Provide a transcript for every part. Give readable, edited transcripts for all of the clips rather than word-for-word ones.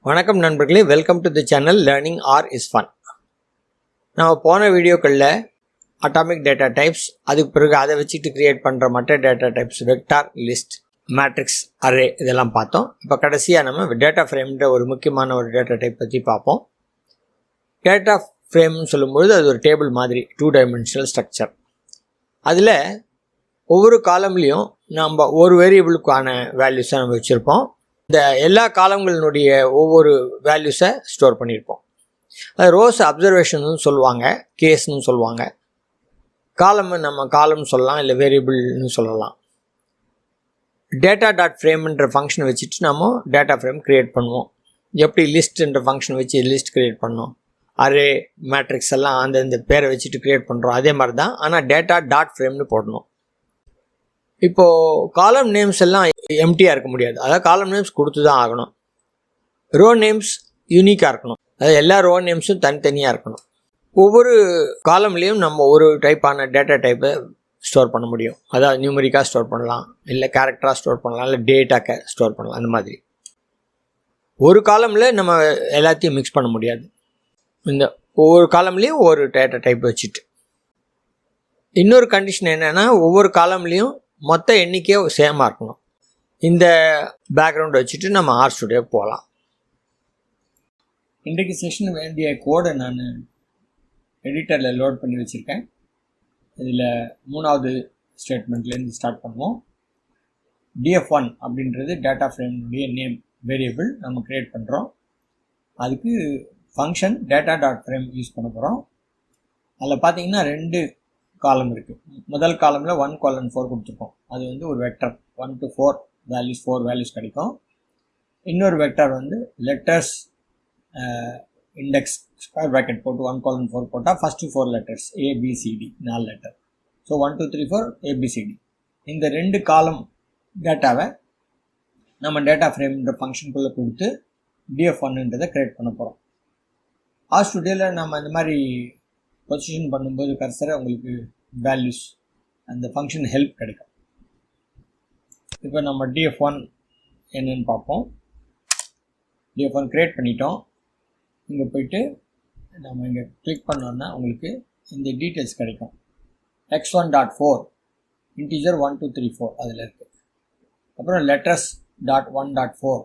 வணக்கம் நண்பர்களே, welcome to the channel learning R is fun. நம்ம போன வீடியோக்களில் அட்டாமிக் டேட்டா டைப்ஸ், அதுக்கு பிறகு அதை வச்சுட்டு கிரியேட் பண்ணுற மற்ற data types, vector, list, matrix, array இதெல்லாம் பார்த்தோம். இப்போ கடைசியாக நம்ம டேட்டா ஃப்ரேம்ன்ற ஒரு முக்கியமான ஒரு டேட்டா டைப் பற்றி பார்ப்போம். டேட்டா ஃப்ரேம்னு சொல்லும்பொழுது அது ஒரு டேபிள் மாதிரி, 2 டைமென்ஷனல் ஸ்ட்ரக்சர். அதில் ஒவ்வொரு காலம்லேயும் நம்ம ஒரு வேரியபிளுக்கான வேல்யூஸை நம்ம வச்சுருப்போம். இந்த எல்லா காலங்களினுடைய ஒவ்வொரு வேல்யூஸை ஸ்டோர் பண்ணியிருப்போம். அது ரோஸ் அப்சர்வேஷன்னு சொல்லுவாங்க, கேஸ்ன்னு சொல்லுவாங்க. காலம் நம்ம காலம்னு சொல்லலாம், இல்லை வேரியபிள்னு சொல்லலாம். டேட்டா டாட் ஃப்ரேம்ன்ற ஃபங்க்ஷனை வச்சுட்டு நம்ம டேட்டா ஃப்ரேம் க்ரியேட் பண்ணுவோம். எப்படி லிஸ்ட்ன்ற ஃபங்க்ஷன் வச்சு லிஸ்ட் க்ரியேட் பண்ணோம், அரே, மேட்ரிக்ஸ் எல்லாம் அந்த பேரை வச்சுட்டு க்ரியேட் பண்ணுறோம். அதே மாதிரி தான், ஆனால் டேட்டா டாட் ஃப்ரேம்னு போடணும். இப்போது காலம் நேம்ஸ் எல்லாம் எம்டியாக இருக்க முடியாது, அதாவது காலம் நேம்ஸ் கொடுத்து தான் ஆகணும். ரோ நேம்ஸ் யூனிக்காக இருக்கணும், அதாவது எல்லா ரோ நேம்ஸும் தனித்தனியாக இருக்கணும். ஒவ்வொரு காலம்லேயும் நம்ம ஒரு டைப்பான டேட்டா டைப்பை ஸ்டோர் பண்ண முடியும். அதாவது நியூமரிக்காக ஸ்டோர் பண்ணலாம், இல்லை கேரக்டராக ஸ்டோர் பண்ணலாம், இல்லை டேட்டாக்க ஸ்டோர் பண்ணலாம். அந்த மாதிரி ஒரு காலமில் நம்ம எல்லாத்தையும் மிக்ஸ் பண்ண முடியாது. இந்த ஒவ்வொரு காலம்லேயும் ஒரு டேட்டா டைப் வச்சுட்டு, இன்னொரு கண்டிஷன் என்னென்னா ஒவ்வொரு காலம்லேயும் மொத்த எண்ணிக்கையை சேமாக இருக்கணும். இந்த பேக்ரவுண்ட் வச்சுட்டு நம்ம ஆர் ஸ்டுடியோ போகலாம். இன்றைக்கு செஷன் வேண்டிய கோடை நான் எடிட்டரில் லோட் பண்ணி வச்சுருக்கேன். இதில் 3வது ஸ்டேட்மெண்ட்லேருந்து ஸ்டார்ட் பண்ணுவோம். df1 அப்படின்றது டேட்டா ஃப்ரேம்னுடைய நேம் வேரியபிள் நம்ம க்ரியேட் பண்ணுறோம். அதுக்கு function data dot frame use பண்ண போகிறோம். அதில் பார்த்தீங்கன்னா 2 காலம் இருக்குது. முதல் காலமில் 1:4 கொடுத்துருக்கோம். அது வந்து ஒரு வெக்டர், 1 to 4 வேல்யூஸ், 4 வேல்யூஸ் கிடைக்கும். இன்னொரு வெக்டர் வந்து லெட்டர்ஸ் இண்டெக்ஸ் ஸ்கொயர் ப்ராக்கெட் போட்டு 1:4 போட்டால் first 4 letters ABCD 4 letter. So 1 2 3 4 ABCD. இந்த 2 காலம் டேட்டாவை நம்ம டேட்டா ஃப்ரேம்ன்ற ஃபங்க்ஷனுக்குள்ளே கொடுத்து df1ன்றதை க்ரியேட் பண்ண போகிறோம். ஆர் ஸ்டுடியோவில் நம்ம இந்த மாதிரி பொசிஷன் பண்ணும்போது கர்சரை உங்களுக்கு வேல்யூஸ் அந்த ஃபங்க்ஷன் ஹெல்ப் கிடைக்கும். இப்போ நம்ம df1 என்னன்னு பார்ப்போம். df1 க்ரியேட் பண்ணிட்டோம். இங்கே போயிட்டு நம்ம இங்கே கிளிக் பண்ணோன்னா உங்களுக்கு இந்த டீட்டெயில்ஸ் கிடைக்கும். x1.4 இன்டீஜர் 1 2 3 4 அதில் இருக்குது. அப்புறம் letters .1.4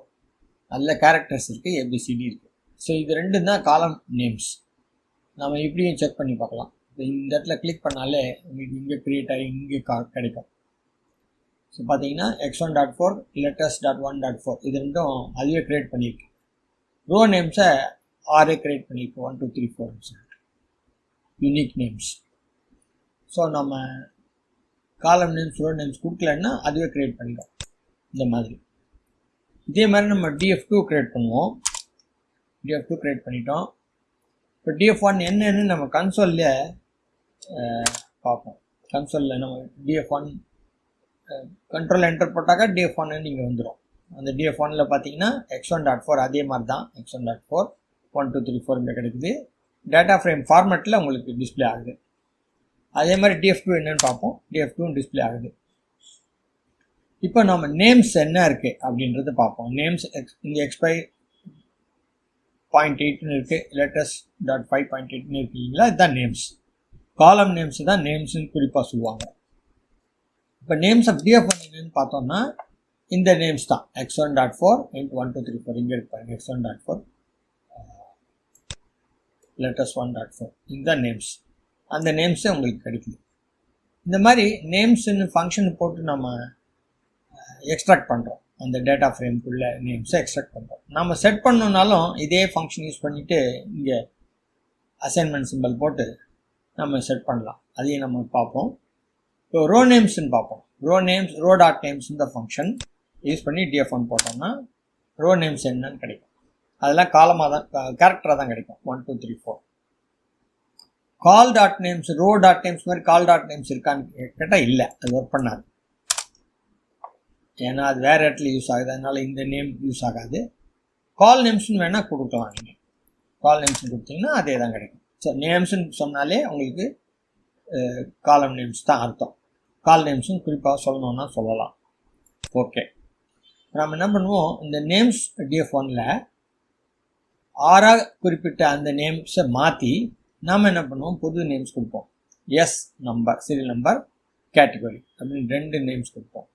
அதில் கேரக்டர்ஸ் இருக்குது, ABCD இருக்குது. ஸோ இது 2 தான் காலம் நேம்ஸ். நம்ம இப்படியும் செக் பண்ணி பார்க்கலாம். இந்த இடத்துல கிளிக் பண்ணாலே உங்களுக்கு இங்கே க்ரியேட் ஆகி இங்கே கிடைக்கும். ஸோ பார்த்தீங்கன்னா x1.4 letters.1.4 இது 2ம் அதுவே க்ரியேட் பண்ணியிருக்கு. ரோ நேம்ஸை ஆரே க்ரியேட் பண்ணியிருக்கு, 1 2 3 4 யூனிக் நேம்ஸ். ஸோ நம்ம காலம் நேம்ஸ், ரோ நேம்ஸ் கொடுக்கலன்னா அதுவே க்ரியேட் பண்ணிடும் இந்த மாதிரி. இதே மாதிரி நம்ம df2 க்ரியேட் பண்ணுவோம். df2 க்ரியேட் பண்ணிட்டோம். இப்போ df1 என்னன்னு நம்ம கன்சோலில் பார்ப்போம். கன்சோலில் நம்ம df1 கண்ட்ரோல் என்டர் போட்டாக்கா df1 இங்கே வந்துடும். அந்த df1ல் பார்த்தீங்கன்னா x1.4 அதே மாதிரி தான், x1.4 1 2 3 4 இங்கே கிடைக்குது. டேட்டா ஃப்ரேம் ஃபார்மேட்டில் உங்களுக்கு டிஸ்பிளே ஆகுது. அதே மாதிரி df2 என்னன்னு பார்ப்போம். df2 டிஸ்பிளே ஆகுது. இப்போ நம்ம நேம்ஸ் என்ன இருக்குது அப்படின்றத பார்ப்போம். நேம்ஸ் இங்கே x5 0.8ன்னு இருக்குது, letters.5.8ன்னு இருக்குது இல்லைங்களா, இதுதான் நேம்ஸ். காலம் நேம்ஸ் தான் நேம்ஸ்ன்னு குறிப்பாக சொல்லுவாங்க. இப்போ நேம்ஸ் ஆஃப் df1 என்னன்னு பார்த்தோம்னா இந்த நேம்ஸ் தான். x1.4 × 1 2 3 4 இங்கே இருப்பாங்க. x1.4 letters 1.4 இதுதான் நேம்ஸ். அந்த நேம்ஸே உங்களுக்கு கிடைக்குது. இந்த மாதிரி நேம்ஸ்ன்னு ஃபங்க்ஷன் போட்டு நம்ம எக்ஸ்ட்ராக்ட் பண்ணுறோம். அந்த டேட்டா ஃப்ரேம்குள்ளே நேம்ஸை எக்ஸ்ட்ராக்ட் பண்ணுறோம். நம்ம செட் பண்ணோன்னாலும் இதே ஃபங்க்ஷன் யூஸ் பண்ணிவிட்டு இங்கே அசைன்மெண்ட் சிம்பிள் போட்டு நம்ம செட் பண்ணலாம். அதையும் நம்ம பார்ப்போம். இப்போ ரோ நேம்ஸ்ன்னு பார்ப்போம். ரோ டாட் நேம்ஸ் இந்த ஃபங்க்ஷன் யூஸ் பண்ணி df1 போட்டோம்னா ரோ நேம்ஸ் என்னன்னு கிடைக்கும். அதெல்லாம் காலமாக தான், கேரக்டராக தான் கிடைக்கும். 1 2 3 4. Col dot names, row dot names மாதிரி கால் டாட் நேம்ஸ் இருக்கான்னு கேட்டால் இல்லை, அது ஒர்க் பண்ணாது. ஏன்னா அது வேறு இடத்துல யூஸ் ஆகுது, அதனால் இந்த நேம் யூஸ் ஆகாது. கால் நேம்ஸ்னு வேணால் கொடுக்கலாம். நீங்கள் கால் நேம்ஸ்னு கொடுத்தீங்கன்னா அதே தான் கிடைக்கும். ஸோ நேம்ஸ்ன்னு சொன்னாலே உங்களுக்கு காலம் நேம்ஸ் தான் அர்த்தம். கால் நேம்ஸும் குறிப்பாக சொல்லணுன்னா சொல்லலாம். ஓகே, நம்ம என்ன பண்ணுவோம், இந்த நேம்ஸ் df1ல் ஆறாக குறிப்பிட்ட அந்த நேம்ஸை மாற்றி நாம் என்ன பண்ணுவோம், புது நேம்ஸ் கொடுப்போம். S number, serial number, category அப்படின்னு 2 நேம்ஸ் கொடுப்போம்.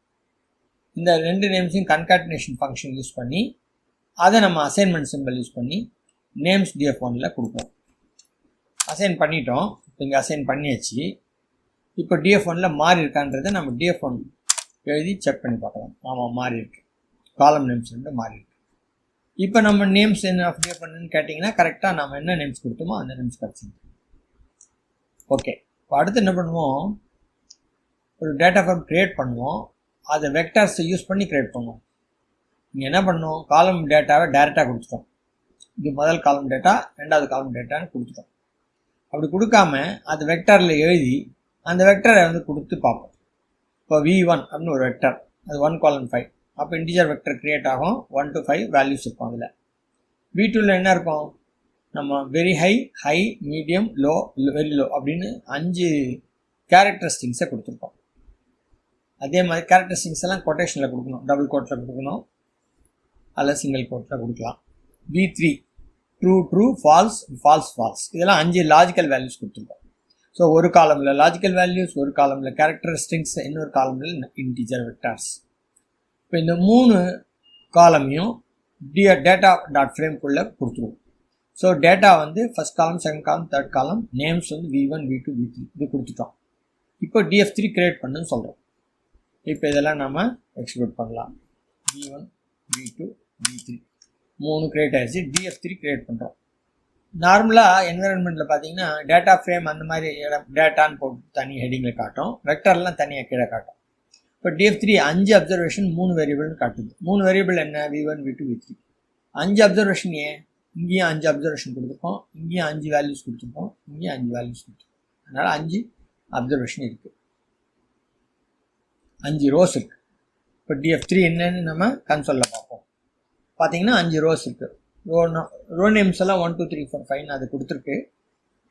இந்த 2 நேம்ஸையும் கன்காட்டினேஷன் ஃபங்க்ஷன் யூஸ் பண்ணி அதை நம்ம அசைன்மெண்ட் சிம்பிள் யூஸ் பண்ணி நேம்ஸ் df1ல் கொடுப்போம். அசைன் பண்ணிட்டோம். இப்போ இங்கே அசைன் பண்ணியாச்சு. இப்போ df1ல் மாறி இருக்கான்றதை நம்ம df1 எழுதி செக் பண்ணி பார்க்கலாம். ஆமாம், மாறி இருக்கு. காலம் நேம்ஸ் 2 மாறி இருக்கு. இப்போ நம்ம நேம்ஸ் என்ன ஆஃப் df1ன்னு கேட்டிங்கன்னா கரெக்டாக நம்ம என்ன நேம்ஸ் கொடுத்தோமோ அந்த நேம்ஸ் கிடச்சிருக்கு. ஓகே, இப்போ அடுத்து என்ன பண்ணுவோம், ஒரு டேட்டா ஃப்ரேம் க்ரியேட் பண்ணுவோம். அதை வெக்டர்ஸை யூஸ் பண்ணி க்ரியேட் பண்ணுவோம். இங்கே என்ன பண்ணோம், காலம் டேட்டாவை டைரெக்டாக கொடுத்துட்டோம். இது முதல் காலம் டேட்டா, ரெண்டாவது காலம் டேட்டான்னு கொடுத்துட்டோம். அப்படி கொடுக்காம அது வெக்டரில் எழுதி அந்த வெக்டரை வந்து கொடுத்து பார்ப்போம். இப்போ v1 அப்படின்னு ஒரு வெக்டர், அது 1 colon 5. அப்போ இன்டிஜர் வெக்டர் க்ரியேட் ஆகும். 1 to 5 வேல்யூஸ் இருக்கும். அதில் v2ல் என்ன இருக்கும், நம்ம very high, high, medium, low, very low அப்படின்னு 5 கேரக்டரிஸ்டிக்ஸை கொடுத்துருக்கோம். அதே மாதிரி கேரக்டரிஸ்டிக்ஸ் எல்லாம் கொட்டேஷனில் கொடுக்கணும், டபுள் கோட்டில் கொடுக்கணும் அல்ல சிங்கிள் கோட்டில் கொடுக்கலாம். v3 true true, false false false, இதெல்லாம் 5 லாஜிக்கல் வேல்யூஸ் கொடுத்துருக்கோம். ஸோ ஒரு காலமில் லாஜிக்கல் வேல்யூஸ், ஒரு காலமில் கேரக்டரிஸ்டிக்ஸ், இன்னொரு காலமில் இன்டிஜர் வெக்டார்ஸ். இப்போ இந்த 3 காலமையும் டேட்டா டாட் ஃப்ரேம்குள்ளே கொடுத்துருவோம். ஸோ டேட்டா வந்து ஃபஸ்ட் காலம், செகண்ட் காலம், தேர்ட் காலம், நேம்ஸ் வந்து v1 v2 v3 இது கொடுத்துட்டோம். இப்போ df3 கிரியேட் பண்ணுன்னு சொல்கிறோம். இப்போ இதெல்லாம் நம்ம எக்ஸிக்யூட் பண்ணலாம். v1 v2 v3 3 கிரியேட் ஆகிடுச்சு. df3 கிரியேட் பண்ணுறோம். நார்மலாக என்விரான்மெண்ட்டில் பார்த்தீங்கன்னா டேட்டா ஃப்ரேம் அந்த மாதிரி டேட்டான்னு போட்டு தனி ஹெட்டிங்கில் காட்டும், வெக்டர்லாம் தனியாக கீழே காட்டும். இப்போ df3 5 அப்சர்வேஷன் 3 வேரியபிள்னு காட்டுது. 3 வேரியபிள் என்ன, v1 v2 v3. 5 அப்சர்வேஷன் ஏன், இங்கேயும் 5 அப்சர்வேஷன் கொடுத்துருக்கோம், இங்கேயும் 5 வேல்யூஸ் கொடுத்துருக்கோம், இங்கேயும் 5 வேல்யூஸ் கொடுத்துருக்கோம். அதனால் 5 அப்சர்வேஷன் இருக்குது, 5 ரோஸ் இருக்குது. இப்போ df3 என்னன்னு நம்ம கன்சோலில் பார்ப்போம். பார்த்தீங்கன்னா 5 ரோஸ் இருக்குது. ரோ நேம்ஸ் எல்லாம் 1 2 3 4 5 அது கொடுத்துருக்கு.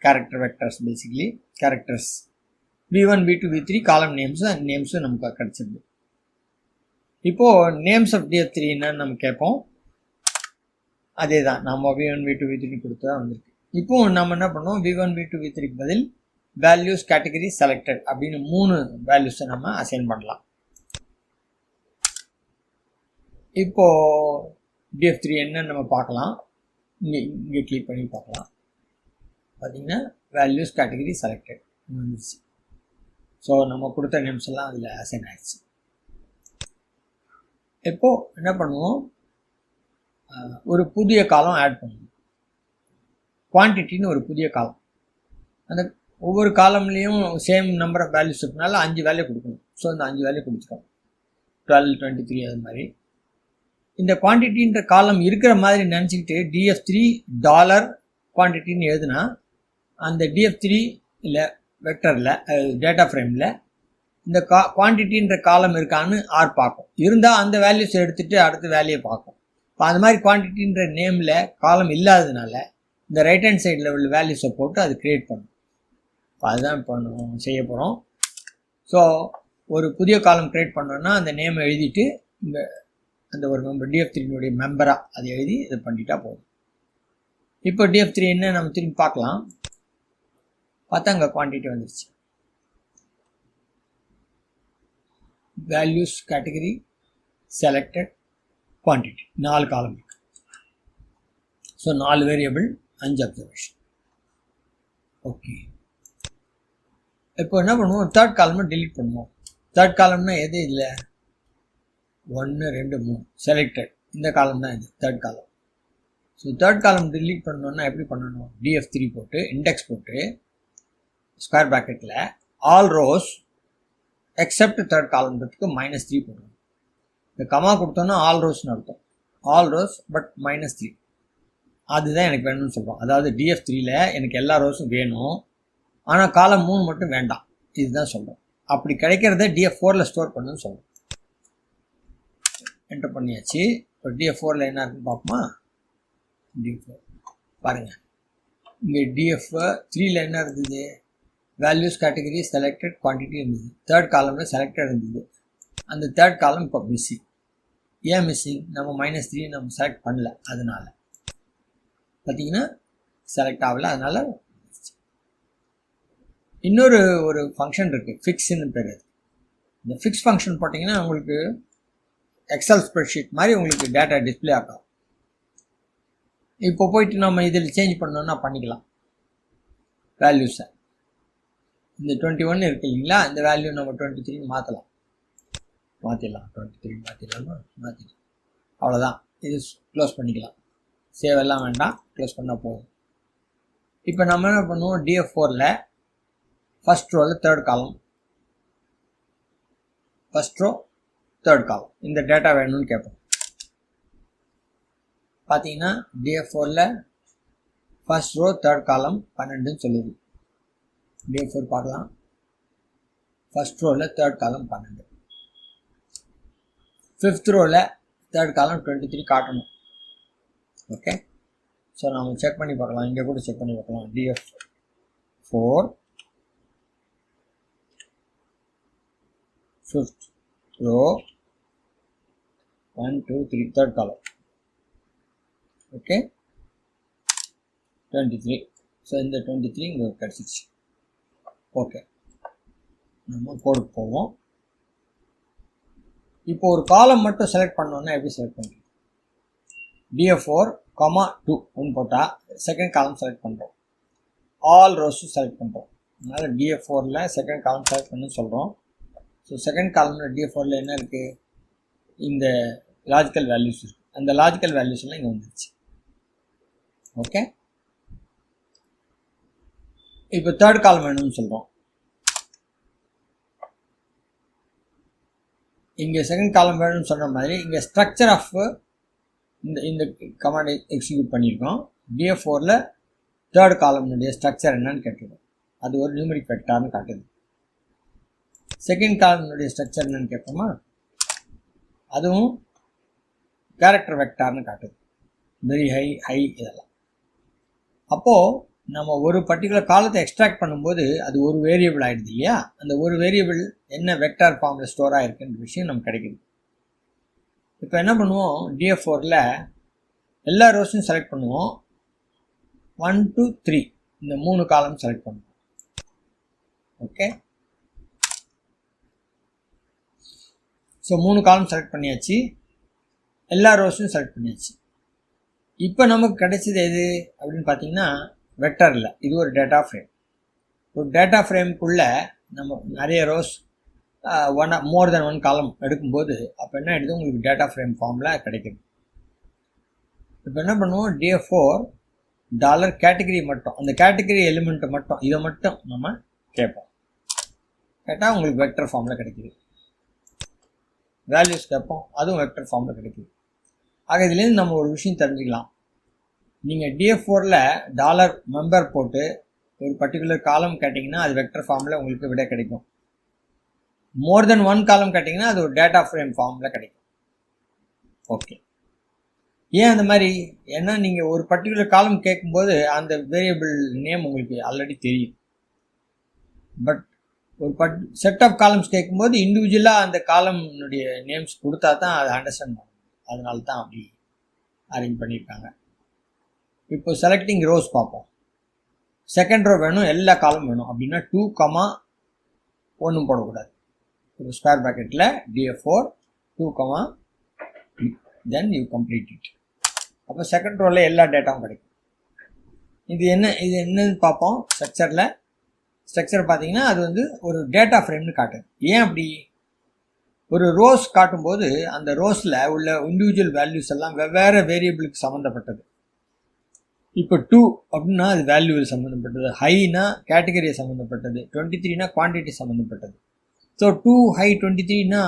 Character vectors, basically characters. v1 v2 v3 காலம் நேம்ஸும் நமக்கு கிடச்சிருக்கு. இப்போது நேம்ஸ் ஆஃப் df3 என்னன்னு நம்ம கேட்போம். அதே தான், நம்ம v1 v2 v3 கொடுத்தா வந்திருக்கு. இப்போது நம்ம என்ன பண்ணோம், v1 v2 v3 பதில் வேல்யூஸ் கேட்டகரி செலக்டட் அப்படின்னு 3 வேல்யூஸை நம்ம அசைன் பண்ணலாம். இப்போது df3 என்னன்னு நம்ம பார்க்கலாம். இங்கே கிளிக் பண்ணி பார்க்கலாம். பார்த்தீங்கன்னா வேல்யூஸ் கேட்டகரி செலக்டட் வந்துருச்சு. ஸோ நம்ம கொடுத்த நேம்ஸ் எல்லாம் அதில் அசைன் ஆயிடுச்சு. இப்போது என்ன பண்ணுவோம், ஒரு புதிய காலம் ஆட் பண்ணுவோம். குவான்டிட்டின்னு ஒரு புதிய காலம். அந்த ஒவ்வொரு காலம்லேயும் சேம் நம்பர் ஆஃப் வேல்யூஸ் இருக்கனால 5 வேல்யூ கொடுக்கணும். ஸோ அந்த 5 வேல்யூ கொடுத்துருக்கோம். 12 23 அது மாதிரி. இந்த குவான்டிட்டின்ற காலம் இருக்கிற மாதிரி நினச்சிக்கிட்டு df3 டாலர் குவான்டிட்டின்னு எழுதுனா அந்த df3 இல்லை வெக்டரில் டேட்டா ஃப்ரேமில் இந்த குவான்டிட்டின்ற காலம் இருக்கான்னு ஆர் பார்க்கும். இருந்தால் அந்த வேல்யூஸ் எடுத்துகிட்டு அடுத்த வேல்யூயை பார்க்கும். இப்போ அந்த மாதிரி குவான்டிட்டின்ற நேமில் காலம் இல்லாததுனால இந்த ரைட் ஹேண்ட் சைடில் உள்ள வேல்யூஸை போட்டு அது க்ரியேட் பண்ணும். இப்போ அதுதான் இப்போ நம்ம செய்ய போகிறோம். ஸோ ஒரு புதிய காலம் க்ரியேட் பண்ணோன்னா அந்த நேம் எழுதிட்டு இந்த அந்த ஒரு மெம்பர் df3னுடைய மெம்பராக அதை எழுதி இதை பண்ணிட்டா போதும். இப்போ df3 என்ன நம்ம திரும்பி பார்க்கலாம். பார்த்தா அங்கே குவான்டிட்டி வந்துருச்சு. வேல்யூஸ் கேட்டகரி செலக்டட் குவான்டிட்டி 4 காலம் இருக்கு. So 4 variable 5 observation. ஓகே, இப்போ என்ன பண்ணுவோம், தேர்ட் காலம்னா டெலீட் பண்ணுவோம். தேர்ட் காலம்னா எது இல்லை, 1 2 3 செலக்டட், இந்த காலம் தான் இது தேர்ட் காலம். ஸோ தேர்ட் காலம் டிலீட் பண்ணணுன்னா எப்படி பண்ணணும், df3 போட்டு இண்டெக்ஸ் போட்டு ஸ்கொயர் ப்ராக்கெட்டில் ஆல் ரோஸ் எக்ஸப்ட் தேர்ட் காலம்ன்றதுக்கு -3 போடணும். இந்த கமா கொடுத்தோன்னா ஆல் ரோஸ்னு அர்த்தம். ஆல் ரோஸ் பட் -3 அதுதான் எனக்கு வேணும்னு சொல்கிறோம். அதாவது df3ல் எனக்கு எல்லா ரோஸும் வேணும், ஆனால் காலம் 3 மட்டும் வேண்டாம், இதுதான் சொல்கிறோம். அப்படி கிடைக்கிறத df4ல் ஸ்டோர் பண்ணுன்னு சொல்கிறோம். என்டர் பண்ணியாச்சு. இப்போ df4ல் என்ன இருக்குன்னு பார்ப்போமா. df4 பாருங்கள், இங்கே df3ல் என்ன இருந்தது, வேல்யூஸ் கேட்டகரி செலக்டட் குவான்டிட்டி இருந்தது. தேர்ட் காலமில் செலக்டட் இருந்தது. அந்த தேர்ட் காலம் இப்போ மிஸ்ஸிங். ஏன் மிஸ்ஸிங், நம்ம -3 நம்ம செலக்ட் பண்ணல, அதனால் பார்த்தீங்கன்னா செலக்ட் ஆகல. அதனால் இன்னொரு ஒரு ஃபங்க்ஷன் இருக்குது, ஃபிக்ஸ்ன்னு பேர். இந்த ஃபிக்ஸ் ஃபங்க்ஷன் போட்டிங்கன்னா உங்களுக்கு எக்ஸல் ஸ்ப்ரெட்ஷீட் மாதிரி உங்களுக்கு டேட்டா டிஸ்பிளே ஆகும். இப்போ போயிட்டு நம்ம இதில் சேஞ்ச் பண்ணோன்னா பண்ணிக்கலாம் வேல்யூஸை. இந்த 21 இருக்கு இல்லைங்களா, இந்த வேல்யூ நம்ம 23 மாற்றிடலாம். 23 மாற்றிடலாமா? மாற்றிடலாம். அவ்வளோதான். இது க்ளோஸ் பண்ணிக்கலாம். சேவ் எல்லாம் வேண்டாம், க்ளோஸ் பண்ணால் போதும். இப்போ நம்ம என்ன பண்ணுவோம், DF4ல் ஃபஸ்ட் ரோவில் third column, first row third column இந்த டேட்டா வேணும்னு கேட்போம். பார்த்தீங்கன்னா DF4ல் ஃபஸ்ட் ரோ தேர்ட் காலம் 12ன்னு சொல்லுது. DF4 பார்க்கலாம். ஃபஸ்ட் ரோவில் தேர்ட் காலம் 12, ஃபிஃப்த் ரோவில் தேர்ட் காலம் 23 காட்டணும். ஓகே, ஸோ நம்ம செக் பண்ணி பார்க்கலாம். இங்கே கூட செக் பண்ணி பார்க்கலாம். DF4 fifth row 1 2 3 third column. Okay, 23. So இந்த 23 இங்கே கிடச்சிச்சு. ஓகே, நம்ம கோடுக்கு போவோம். இப்போ ஒரு காலம் மட்டும் செலக்ட் பண்ணோன்னா எப்படி செலக்ட் பண்ணுறோம்? DF4, 2 போட்டால் செகண்ட் காலம் செலக்ட் பண்ணுறோம். ஆல் ரோஸும் செலக்ட் பண்ணுறோம். அதனால் DF4ல் செகண்ட் காலம் செலக்ட் பண்ணு சொல்கிறோம். ஸோ செகண்ட் காலமில் DF4ல் என்ன இருக்குது? இந்த லாஜிக்கல் வேல்யூஸ் இருக்குது. அந்த லாஜிக்கல் வேல்யூஸ் எல்லாம் இங்கே வந்துருச்சு. ஓகே, இப்போ தேர்ட் காலம் வேணும்னு சொல்கிறோம். இங்கே செகண்ட் காலம் வேணும்னு சொன்ன மாதிரி இங்கே ஸ்ட்ரக்சர் ஆஃப் இந்த கமாண்ட் எக்ஸிக்யூட் பண்ணியிருக்கோம். DF4ல் தேர்ட் காலம்னுடைய ஸ்ட்ரக்சர் என்னன்னு கேட்டுருக்கோம். அது ஒரு நியூமரிக் வெக்டார்னு காட்டுது. செகண்ட் காலம்னுடைய ஸ்ட்ரக்சர் என்னன்னு கேட்போமா? அதுவும் கேரக்டர் வெக்டார்னு காட்டுது. வெரி ஹை இதெல்லாம். அப்போது நம்ம ஒரு பர்டிகுலர் காலத்தை எக்ஸ்ட்ராக்ட் பண்ணும்போது அது ஒரு வேரியபிள் ஆகிடுது இல்லையா? அந்த ஒரு வேரியபிள் என்ன வெக்டார் ஃபார்மில் ஸ்டோர் ஆகிருக்குன்ற விஷயம் நமக்கு கிடைக்குது. இப்போ என்ன பண்ணுவோம், DF4ல் எல்லா ரோஸையும் செலக்ட் பண்ணுவோம். 1 2 3 இந்த 3 காலம் செலக்ட் பண்ணுவோம். ஓகே, ஸோ 3 காலம் செலக்ட் பண்ணியாச்சு, எல்லா ரோஸையும் செலக்ட் பண்ணியாச்சு. இப்போ நமக்கு கிடைச்சது எது அப்படின்னு பார்த்தீங்கன்னா வெக்டர் இல்லை, இது ஒரு டேட்டா ஃப்ரேம். ஒரு டேட்டா ஃப்ரேமுக்குள்ளே நம்ம நிறைய ரோஸ் மோர் தென் 1 காலம் எடுக்கும்போது அப்போ என்ன ஆகிடுது, உங்களுக்கு டேட்டா ஃப்ரேம் ஃபார்மில் கிடைக்குது. இப்போ என்ன பண்ணுவோம், DF4 கேட்டகரி மட்டும், அந்த கேட்டகரி எலிமெண்ட்டை மட்டும், இதை மட்டும் நம்ம கேட்போம். கேட்டால் உங்களுக்கு வெக்டர் ஃபார்மில் கிடைக்குது. வேல்யூஸ் கேட்போம், அதுவும் வெக்டர் ஃபார்மில் கிடைக்குது. ஆக இதுலேருந்து நம்ம ஒரு விஷயம் தெரிஞ்சுக்கலாம். நீங்கள் DF4ல் மெம்பர் போட்டு ஒரு பர்டிகுலர் காலம் கேட்டிங்கன்னா அது வெக்டர் ஃபார்மில் உங்களுக்கு விட கிடைக்கும். மோர் தென் 1 காலம் கேட்டிங்கன்னா அது ஒரு டேட்டா ஃப்ரேம் ஃபார்மில் கிடைக்கும். ஓகே, ஏன் அந்த மாதிரி? ஏன்னா நீங்கள் ஒரு பர்டிகுலர் காலம் கேட்கும்போது அந்த வேரியபிள் நேம் உங்களுக்கு ஆல்ரெடி தெரியும். பட் ஒரு செட் ஆஃப் காலம்ஸ் கேட்கும்போது இண்டிவிஜுவலாக அந்த காலம்னுடைய நேம்ஸ் கொடுத்தா தான் அதை அண்டர்ஸ்டாண்ட் பண்ணணும். அதனால தான் அப்படி அரேஞ்ச் பண்ணியிருக்காங்க. இப்போ செலக்டிங் ரோஸ் பார்ப்போம். செகண்ட் ரோ வேணும், எல்லா காலம் வேணும் அப்படின்னா 2, 1 போடக்கூடாது. இப்போ ஸ்கொயர் ப்ராக்கெட்டில் DF4 2, then you complete it. அப்போ செகண்ட் ரோவில் எல்லா டேட்டாவும் கிடைக்கும். இது என்னன்னு பார்ப்போம். ஸ்ட்ரக்சர் பார்த்தீங்கன்னா அது வந்து ஒரு டேட்டா ஃப்ரேம்னு காட்டுது. ஏன் அப்படி? ஒரு ரோஸ் காட்டும்போது அந்த ரோஸில் உள்ள இண்டிவிஜுவல் வேல்யூஸ் எல்லாம் வெவ்வேறு வேரியபிளுக்கு சம்மந்தப்பட்டது. இப்போ 2 அப்படின்னா அது வேல்யூவில் சம்மந்தப்பட்டது, ஹைனா கேட்டகரியை சம்மந்தப்பட்டது, 23னா குவான்டிட்டி சம்மந்தப்பட்டது. ஸோ 2 high 23னா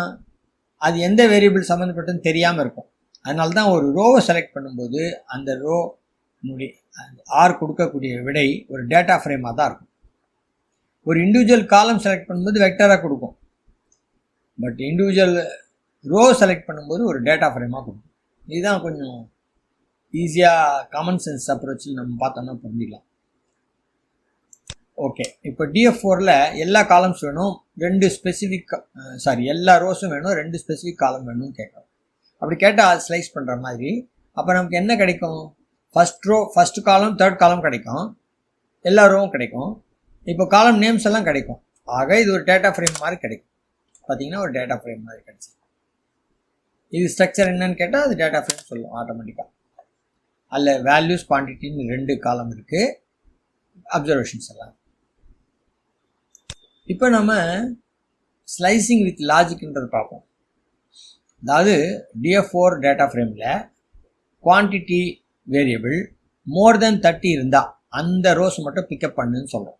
அது எந்த வேரியபிள் சம்மந்தப்பட்டதுன்னு தெரியாமல் இருக்கும். அதனால தான் ஒரு ரோவை செலக்ட் பண்ணும்போது அந்த ரோனுடைய ஆர் கொடுக்கக்கூடிய விடை ஒரு டேட்டா ஃப்ரேமாக தான் இருக்கும். ஒரு இண்டிவிஜுவல் காலம் செலக்ட் பண்ணும்போது வெக்டராக கொடுக்கும். பட் இண்டிவிஜுவல் ரோ செலக்ட் பண்ணும்போது ஒரு டேட்டா ஃப்ரேமாக கொடுக்கும். இதுதான் கொஞ்சம் ஈஸியாக காமன் சென்ஸ் அப்ரோச்சில் நம்ம பார்த்தோம்னா புரிஞ்சிக்கலாம். ஓகே, இப்போ DF4ல் எல்லா காலம்ஸ் வேணும், எல்லா ரோஸும் வேணும், 2 ஸ்பெசிஃபிக் காலம் வேணும்னு கேட்கும். அப்படி கேட்டால் அது ஸ்லைஸ் பண்ணுற மாதிரி. அப்போ நமக்கு என்ன கிடைக்கும்? ஃபஸ்ட் காலம் தேர்ட் காலம் கிடைக்கும், எல்லா ரோவும் கிடைக்கும். இப்போ காலம் நேம்ஸ் எல்லாம் கிடைக்கும். ஆக இது ஒரு டேட்டா ஃப்ரேம் மாதிரி கிடைக்கும். பார்த்தீங்கன்னா ஒரு டேட்டா ஃப்ரேம் மாதிரி கிடைச்சி. இது ஸ்ட்ரக்சர் என்னன்னு கேட்டால் அது டேட்டா ஃப்ரேம் சொல்லும் ஆட்டோமேட்டிக்காக. அதில் வேல்யூஸ் குவான்டிட்டின்னு 2 காலம் இருக்குது, அப்சர்வேஷன்ஸ் எல்லாம். இப்போ நம்ம ஸ்லைசிங் வித் லாஜிக்ன்றது பார்ப்போம். அதாவது DF4 டேட்டா ஃப்ரேமில் குவான்டிட்டி வேரியபிள் மோர் தென் 30 இருந்தால் அந்த ரோஸ் மட்டும் பிக்கப் பண்ணுன்னு சொல்கிறோம்.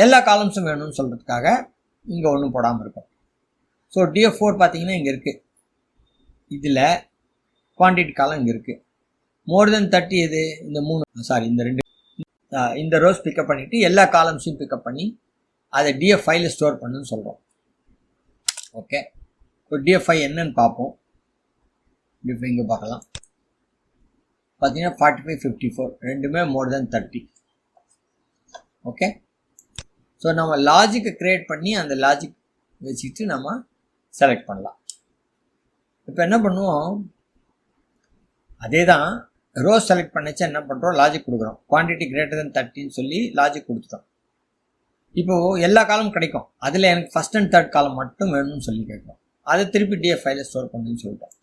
எல்லா காலம்ஸும் வேணும்னு சொல்கிறதுக்காக இங்கே ஒன்றும் போடாமல் இருக்கும். ஸோ DF4 பார்த்தீங்கன்னா இங்கே இருக்குது, இதில் குவான்டிட்டி காலம் இங்கே இருக்குது. மோர் தென் 30 இது இந்த 2 இந்த ரோஸ் பிக்கப் பண்ணிவிட்டு எல்லா காலம்ஸையும் பிக்கப் பண்ணி அதை DF5 ஸ்டோர் பண்ணுன்னு சொல்கிறோம். ஓகே, இப்போ DF5 என்னன்னு பார்ப்போம். DF5 இங்கே பார்க்கலாம். பார்த்தீங்கன்னா 45, 54 ரெண்டுமே மோர் தென் 30. ஓகே, ஸோ நம்ம லாஜிக்கை க்ரியேட் பண்ணி அந்த லாஜிக் வச்சுட்டு நம்ம செலக்ட் பண்ணலாம். இப்போ என்ன பண்ணுவோம், அதே தான் ரோஸ் செலக்ட் பண்ணிச்சு என்ன பண்ணுறோம், லாஜிக் கொடுக்குறோம். குவான்டிட்டி கிரேட்டர் தென் 30ன்னு சொல்லி லாஜிக் கொடுத்துட்டோம். இப்போது எல்லா காலமும் கிடைக்கும், அதில் எனக்கு ஃபஸ்ட் அண்ட் தேர்ட் காலம் மட்டும் வேணும்னு சொல்லி கேட்குறோம். அதை திருப்பி DF5 ஸ்டோர் பண்ணுன்னு சொல்லிட்டோம்.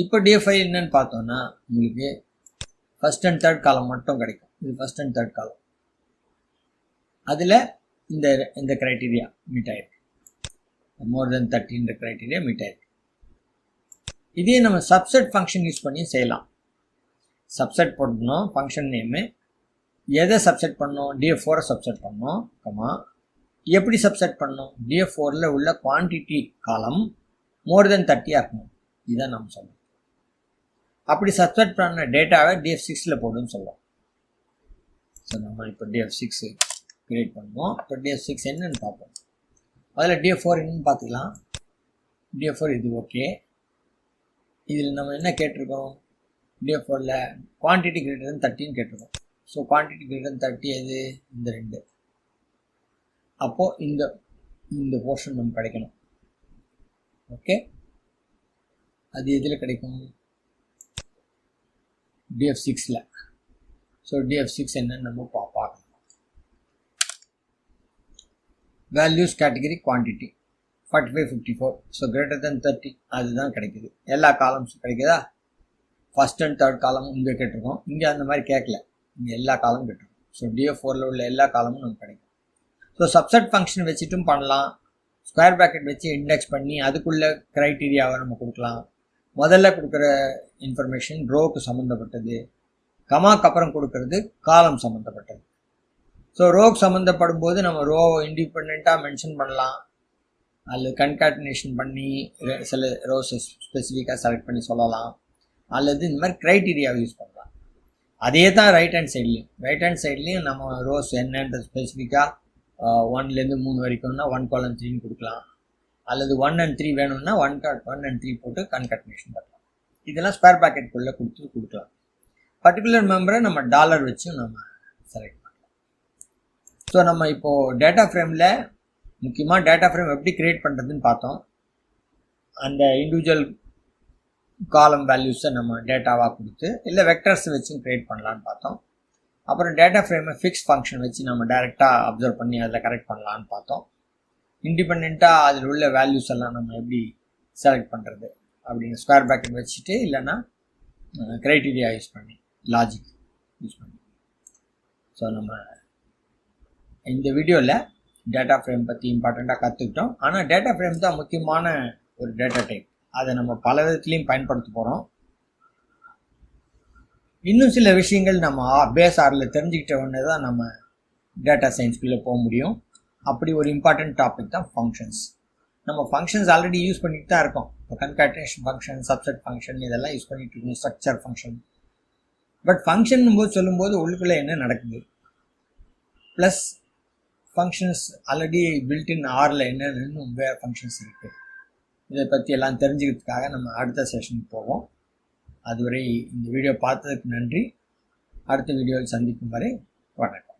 இப்போ DF5 என்னன்னு பார்த்தோன்னா உங்களுக்கு ஃபஸ்ட் அண்ட் தேர்ட் காலம் மட்டும் கிடைக்கும். இது ஃபஸ்ட் அண்ட் தேர்ட் காலம், அதில் இந்த க்ரைட்டீரியா மீட் ஆயிருக்கு. மோர் தென் 30 க்ரைட்டீரியா மீட் ஆயிருக்கு. இதே நம்ம சப்செட் ஃபங்க்ஷன் யூஸ் பண்ணி செய்யலாம். சப்செட் போடணும், ஃபங்க்ஷன் நேமு எதை சப்செட் பண்ணணும், DF4 சப்செட் பண்ணணும். எப்படி சப்செட் பண்ணணும், DF4 உள்ள குவான்டிட்டி காலம் மோர் தென் 30 இருக்கணும். இதுதான் நம்ம சொல்லணும். அப்படி சப்செட் பண்ண டேட்டாவை DF6 போடுன்னு சொல்லுவோம். ஸோ நம்ம இப்போ DF6 கிரியேட் பண்ணுவோம். இப்போ DF6 என்னன்னு பார்ப்போம். அதில் DF4 என்னன்னு பார்த்துக்கலாம். DF4 இது ஓகே. இதில் நம்ம என்ன கேட்டிருக்கோம், DF4 குவான்டிட்டி கிரேட்டர் தென் 30ன்னு கேட்டிருக்கோம். ஸோ குவான்டிட்டி கிரேட்டர் தென் 30 எது, இந்த 2. அப்போது இந்த போர்ஷன் நமக்கு கிடைக்கணும். ஓகே, அது எதில் கிடைக்கும், DF6. ஸோ DF6 என்னன்னு நம்ம பார்க்கலாம். Values category quantity 45, 54. So greater than 30 அதுதான் கிடைக்குது. எல்லா காலம்ஸும் கிடைக்குதா, ஃபஸ்ட் அண்ட் தேர்ட் காலமும் இங்கே கேட்டிருக்கோம். இங்கே அந்த மாதிரி கேட்கல, இங்கே எல்லா காலமும் கேட்டிருக்கோம். ஸோ DF4 உள்ள எல்லா காலமும் நமக்கு கிடைக்கும். ஸோ சப்செட் ஃபங்க்ஷன் வச்சுட்டும் பண்ணலாம். ஸ்கொயர் ப்ராக்கெட் வச்சு இண்டெக்ஸ் பண்ணி அதுக்குள்ள க்ரைட்டீரியாவை நம்ம கொடுக்கலாம். முதல்ல கொடுக்குற இன்ஃபர்மேஷன் ரோவுக்கு சம்மந்தப்பட்டது, கமாக்கு அப்புறம் கொடுக்கறது காலம் சம்மந்தப்பட்டது. ஸோ ரோவுக்கு சம்மந்தப்படும் போது நம்ம ரோவை இண்டிபெண்ட்டாக மென்ஷன் பண்ணலாம், அல்லது கன்காட்டினேஷன் பண்ணி சில ரோஸை ஸ்பெசிஃபிக்காக செலக்ட் பண்ணி சொல்லலாம், அல்லது இந்த மாதிரி க்ரைட்டீரியாவை யூஸ் பண்ணலாம். அதே தான் ரைட் ஹேண்ட் சைட்லேயும் நம்ம ரோஸ் என்னன்ற ஸ்பெசிஃபிக்காக 1லேருந்து 3 வரைக்கும்னா 1:3 கொடுக்கலாம், அல்லது 1 and 3 வேணும்னா 1 and 3 போட்டு கன்காட்டினேஷன் பண்ணலாம். இதெல்லாம் ஸ்கொயர் ப்ராக்கெட்டுக்குள்ளே கொடுக்கலாம். பர்டிகுலர் மெம்பரை நம்ம டாலர் வச்சும் நம்ம செலக்ட் பண்ணலாம். ஸோ நம்ம இப்போது டேட்டா ஃப்ரேமில் முக்கியமாக டேட்டா ஃப்ரேம் எப்படி க்ரியேட் பண்ணுறதுன்னு பார்த்தோம். அந்த இண்டிவிஜுவல் காலம் வேல்யூஸை நம்ம டேட்டாவாக கொடுத்து இல்லை வெக்டர்ஸ் வச்சும் க்ரியேட் பண்ணலான்னு பார்த்தோம். அப்புறம் டேட்டா ஃப்ரேமை ஃபிக்ஸ் ஃபங்க்ஷன் வச்சு நம்ம டைரெக்டாக அப்சர்வ் பண்ணி அதில் கரெக்ட் பண்ணலான்னு பார்த்தோம். இண்டிபெண்ட்டாக அதில் உள்ள வேல்யூஸ் எல்லாம் நம்ம எப்படி செலக்ட் பண்ணுறது அப்படின்னு ஸ்கொயர் ப்ராக்கெட் வச்சுட்டு இல்லைன்னா க்ரைட்டீரியா யூஸ் பண்ணி லாஜிக் யூஸ் பண்ணி. ஸோ நம்ம இந்த வீடியோவில் டேட்டா ஃப்ரேம் பற்றி இம்பார்ட்டண்ட்டாக கற்றுக்கிட்டோம். ஆனால் டேட்டா ஃப்ரேம் தான் முக்கியமான ஒரு டேட்டா டைப், அதை நம்ம பல விதத்துலேயும் பயன்படுத்த போகிறோம். இன்னும் சில விஷயங்கள் நம்ம பேஸ் ஆரில் தெரிஞ்சுக்கிட்ட உடனே தான் நம்ம டேட்டா சயின்ஸ்குள்ளே போக முடியும். அப்படி ஒரு இம்பார்ட்டண்ட் டாபிக் தான் ஃபங்க்ஷன்ஸ். நம்ம ஃபங்க்ஷன்ஸ் ஆல்ரெடி யூஸ் பண்ணிட்டு தான் இருக்கோம். இப்போ கன்காட்டினேஷன் ஃபங்க்ஷன், சப்செட் ஃபங்க்ஷன் இதெல்லாம் யூஸ் பண்ணிட்டு இருக்கோம், ஸ்ட்ரக்சர் ஃபங்க்ஷன். பட் ஃபங்க்ஷன் போது சொல்லும்போது உள்ளுக்குள்ளே என்ன நடக்குது, ப்ளஸ் ஃபங்க்ஷன்ஸ் ஆல்ரெடி பில்டின் ஆரில் என்னென்னு வேறு ஃபங்க்ஷன்ஸ் இருக்குது, இதை பற்றி எல்லாம் தெரிஞ்சுக்கிறதுக்காக நம்ம அடுத்த செஷனுக்கு போவோம். அதுவரை இந்த வீடியோ பார்த்ததுக்கு நன்றி. அடுத்த வீடியோவில் சந்திக்கும் வரை வணக்கம்.